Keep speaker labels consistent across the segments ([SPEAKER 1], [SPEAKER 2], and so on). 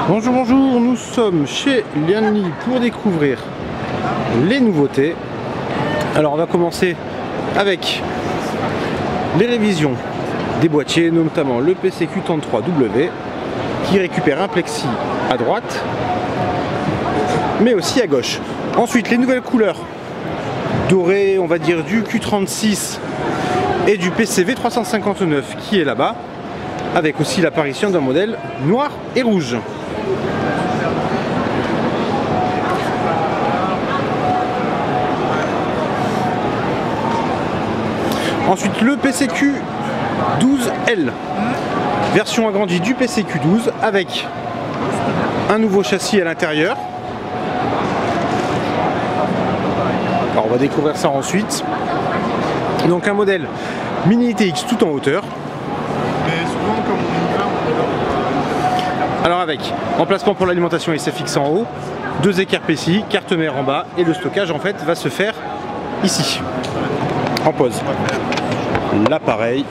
[SPEAKER 1] Bonjour, bonjour, nous sommes chez Lianli pour découvrir les nouveautés. Alors on va commencer avec les révisions des boîtiers, notamment le PCQ33W qui récupère un plexi à droite mais aussi à gauche. Ensuite les nouvelles couleurs dorées, on va dire du Q36 et du PCV359 qui est là-bas, avec aussi l'apparition d'un modèle noir et rouge. Ensuite le PCQ 12L, version agrandie du PCQ 12 avec un nouveau châssis à l'intérieur. Alors on va découvrir ça ensuite. Donc un modèle mini ITX tout en hauteur. Alors avec emplacement pour l'alimentation SFX en haut, 2 écarts PCI, carte mère en bas, et le stockage en fait va se faire ici. En pause. L'appareil.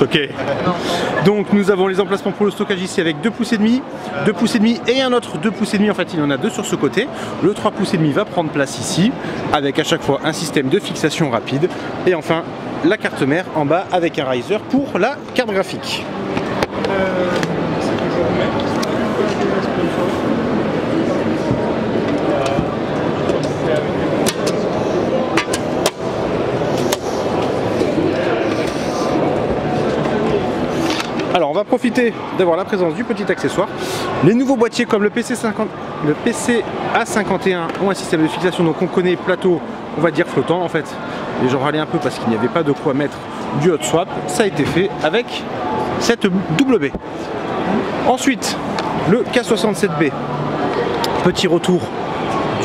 [SPEAKER 1] Ok. Donc nous avons les emplacements pour le stockage ici avec 2,5 pouces, 2,5 pouces et un autre 2,5 pouces. En fait il y en a deux sur ce côté. Le 3,5 pouces va prendre place ici avec à chaque fois un système de fixation rapide. Et enfin la carte mère en bas avec un riser pour la carte graphique. Alors on va profiter d'avoir la présence du petit accessoire. Les nouveaux boîtiers comme le PCA51 ont un système de fixation, donc on connaît plateau, on va dire flottant en fait. Et j'en râlais un peu parce qu'il n'y avait pas de quoi mettre du hot swap. Ça a été fait avec cette WB. Ensuite le K67B, petit retour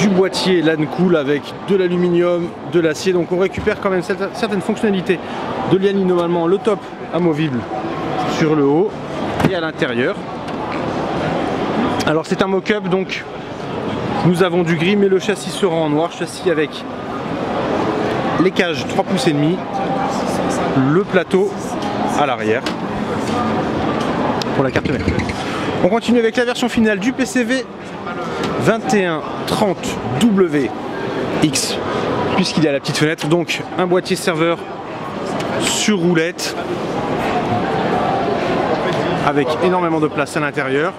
[SPEAKER 1] du boîtier LAN-Cool avec de l'aluminium, de l'acier. Donc on récupère quand même certaines fonctionnalités de Lianli, normalement le top amovible sur le haut et à l'intérieur. Alors c'est un mock-up, donc nous avons du gris mais le châssis sera en noir, châssis avec les cages 3,5 pouces, le plateau à l'arrière pour la carte mère. On continue avec la version finale du PCV 2130WX puisqu'il y a la petite fenêtre, donc un boîtier serveur sur roulette avec énormément de place à l'intérieur.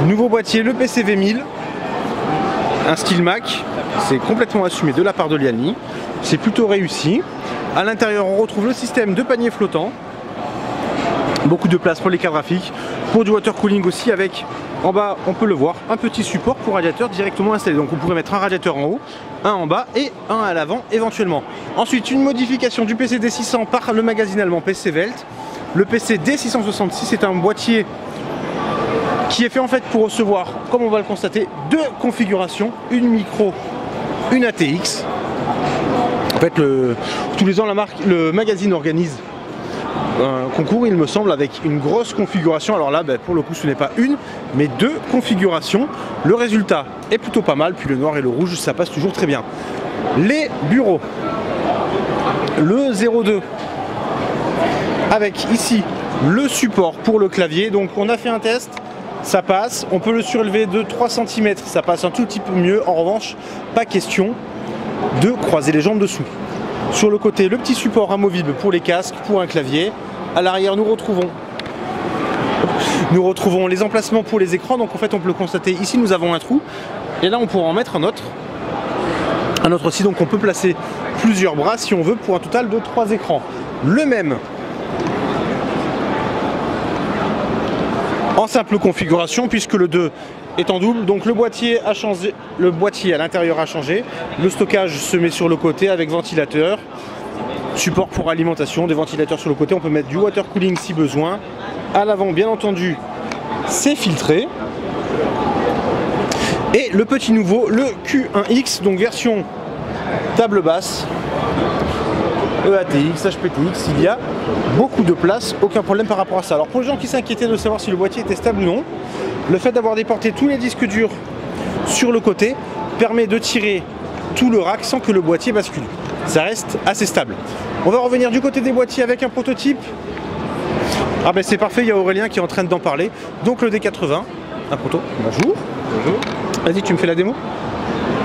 [SPEAKER 1] Nouveau boîtier, le PCV 1000, un style Mac, c'est complètement assumé de la part de Lianli, c'est plutôt réussi. À l'intérieur on retrouve le système de panier flottant, beaucoup de place pour les cartes graphiques, pour du water cooling aussi, avec en bas on peut le voir, un petit support pour radiateur directement installé. Donc on pourrait mettre un radiateur en haut, un en bas et un à l'avant éventuellement. Ensuite une modification du PC D600 par le magazine allemand PC Welt. Le PC D666 est un boîtier qui est fait en fait pour recevoir, comme on va le constater, deux configurations, une micro, une ATX. En fait, tous les ans, le magazine organise un concours, il me semble, avec une grosse configuration. Alors là, pour le coup, ce n'est pas une, mais deux configurations. Le résultat est plutôt pas mal, puis le noir et le rouge, ça passe toujours très bien. Les bureaux, le 02. Avec ici le support pour le clavier, donc on a fait un test, ça passe, on peut le surélever de 3 cm, ça passe un tout petit peu mieux, en revanche pas question de croiser les jambes dessous. Sur le côté le petit support amovible pour les casques, pour un clavier, à l'arrière nous retrouvons les emplacements pour les écrans, donc en fait on peut le constater, ici nous avons un trou, et là on pourra en mettre un autre aussi, donc on peut placer plusieurs bras si on veut pour un total de 3 écrans. Le même en simple configuration puisque le 2 est en double, donc le boîtier a changé, le boîtier à l'intérieur a changé, le stockage se met sur le côté avec ventilateur, support pour alimentation, des ventilateurs sur le côté, on peut mettre du water cooling si besoin. À l'avant bien entendu c'est filtré. Et le petit nouveau, le Q1X, donc version table basse, EATX, HPTX, il y a beaucoup de place, aucun problème par rapport à ça. Alors pour les gens qui s'inquiétaient de savoir si le boîtier était stable ou non, le fait d'avoir déporté tous les disques durs sur le côté permet de tirer tout le rack sans que le boîtier bascule. Ça reste assez stable. On va revenir du côté des boîtiers avec un prototype. Ah ben c'est parfait, il y a Aurélien qui est en train d'en parler. Donc le D80, un proto. Bonjour.
[SPEAKER 2] Bonjour.
[SPEAKER 1] Vas-y, tu me fais la démo?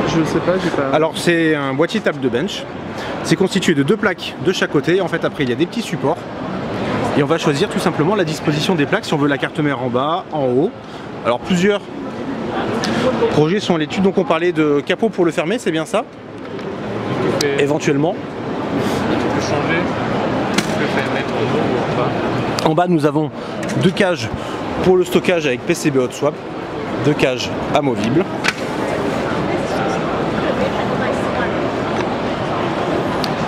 [SPEAKER 2] Je sais pas, j'ai pas...
[SPEAKER 1] Alors c'est un boîtier table de bench. C'est constitué de 2 plaques de chaque côté. En fait après il y a des petits supports. Et on va choisir tout simplement la disposition des plaques si on veut la carte mère en bas, en haut. Alors plusieurs projets sont à l'étude. Donc on parlait de capot pour le fermer, c'est bien ça? Éventuellement.
[SPEAKER 2] Tu peux changer. Tu peux faire mettre en haut ou en bas.
[SPEAKER 1] En bas nous avons 2 cages pour le stockage avec PCB hot swap. 2 cages amovibles.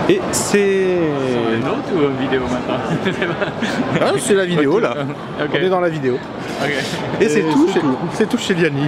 [SPEAKER 1] Et c'est...
[SPEAKER 2] C'est une autre ou une vidéo maintenant?
[SPEAKER 1] Ah, c'est la vidéo là.
[SPEAKER 2] Okay.
[SPEAKER 1] On est dans la vidéo.
[SPEAKER 2] Okay.
[SPEAKER 1] Et c'est tout chez Liani.